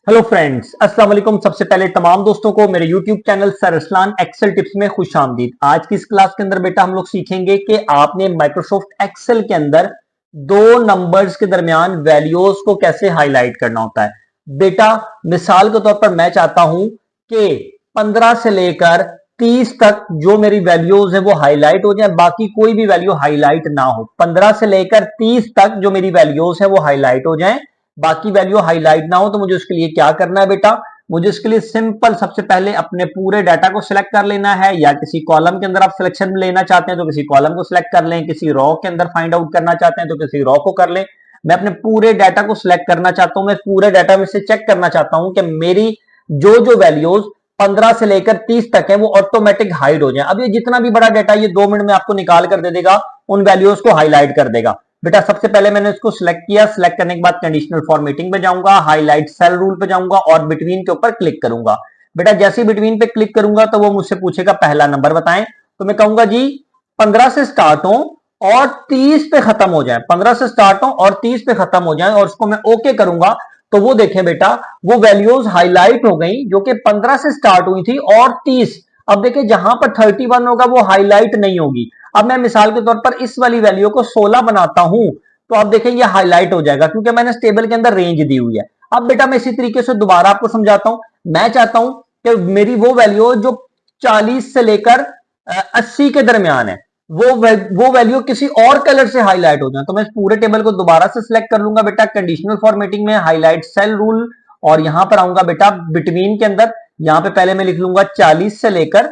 Hello friends, अस्सलाम वालेकुम। सबसे पहले तमाम दोस्तों को मेरे YouTube channel Sir Raslan Excel tips में खुश आमदीद। आज की इस क्लास के अंदर बेटा हम लोग सीखेंगे कि आपने माइक्रोसॉफ्ट एक्सेल के अंदर दो नंबर्स के दरमियान वैल्यूज को कैसे हाईलाइट करना होता है। बेटा मिसाल के तौर पर मैं चाहता हूं कि 15 से लेकर 30 तक जो मेरी वैल्यूज है वो हाईलाइट हो जाए, बाकी कोई भी वैल्यू हाईलाइट ना हो। 15 से लेकर 30 तक जो मेरी वैल्यूज है वो हाईलाइट हो जाए, बाकी वैल्यू हाईलाइट ना हो। तो मुझे उसके लिए क्या करना है बेटा, मुझे इसके लिए सिंपल सबसे पहले अपने पूरे डाटा को सिलेक्ट कर लेना है, या किसी कॉलम के अंदर आप सिलेक्शन लेना चाहते हैं तो किसी कॉलम को सिलेक्ट कर लें, किसी रॉ के अंदर फाइंड आउट करना चाहते हैं तो किसी रॉ को कर लें। मैं अपने पूरे डाटा को सिलेक्ट करना चाहता हूं, मैं पूरे डाटा में से चेक करना चाहता हूं कि मेरी जो जो वैल्यूज 15 से लेकर 30 तक है वो ऑटोमेटिक हाइड हो जाए। अब ये जितना भी बड़ा डाटा ये 2 मिनट में आपको निकाल कर दे देगा, उन वैल्यूज को हाईलाइट कर देगा। बेटा सबसे पहले मैंने इसको सिलेक्ट किया, सिलेक्ट करने के बाद कंडीशनल फॉर्मेटिंग पे जाऊंगा, हाईलाइट सेल रूल पे जाऊंगा और बिटवीन के ऊपर क्लिक करूंगा। बेटा जैसे ही बिटवीन पे क्लिक करूंगा तो वो मुझसे पूछेगा पहला नंबर बताएं, तो मैं कहूंगा जी 15 से स्टार्ट हो और 30 पे खत्म हो जाए, 15 से स्टार्ट हो और 30 पे खत्म हो जाए, और उसको मैं ओके करूंगा। तो वो देखें बेटा वो वैल्यूज हाईलाइट हो गई जो कि 15 से स्टार्ट हुई थी और 30। अब देखिए जहां पर 31 होगा वो हाईलाइट नहीं होगी। अब मैं मिसाल के तौर पर इस वाली वैल्यू को 16 बनाता हूं तो आप देखें ये हाईलाइट हो जाएगा क्योंकि मैंने इस टेबल के अंदर रेंज दी हुई है। अब बेटा मैं इसी तरीके से दोबारा आपको समझाता हूं। मैं चाहता हूं कि मेरी वो वैल्यू जो 40 से लेकर 80 के दरमियान है वो वैल्यू किसी और कलर से हाईलाइट हो जाए, तो मैं इस पूरे टेबल को दोबारा से सिलेक्ट कर लूंगा बेटा कंडीशनल फॉर्मेटिंग में, हाईलाइट सेल रूल, और यहां पर आऊंगा बेटा बिटवीन के अंदर। यहां पे पहले मैं लिख लूंगा 40 से लेकर,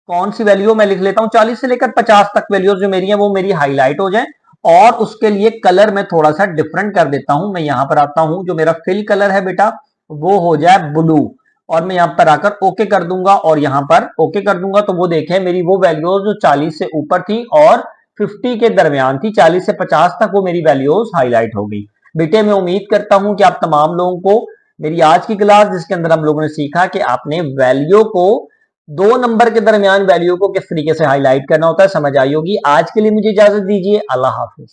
कौन सी वैल्यू मैं लिख लेता हूं 40 से लेकर 50 तक वैल्यूज जो मेरी है वो मेरी हाईलाइट हो जाए। और उसके लिए कलर मैं थोड़ा सा डिफरेंट कर देता हूं। मैं यहां पर आता हूं, जो मेरा फिल कलर है बेटा वो हो जाए ब्लू, और मैं यहां पर आकर ओके कर दूंगा और यहां पर ओके कर दूंगा। तो वो देखें मेरी वो वैल्यूज जो 40 से ऊपर थी और 50 के दरमियान थी, 40 से 50 तक, वो मेरी वैल्यूज हाईलाइट हो गई। बेटे मैं उम्मीद करता हूं कि आप तमाम लोगों को मेरी आज की क्लास, जिसके अंदर हम लोगों ने सीखा कि आपने वैल्यू को, 2 नंबर के दरमियान वैल्यू को किस तरीके से हाईलाइट करना होता है, समझ आई होगी। आज के लिए मुझे इजाजत दीजिए। अल्लाह हाफिज।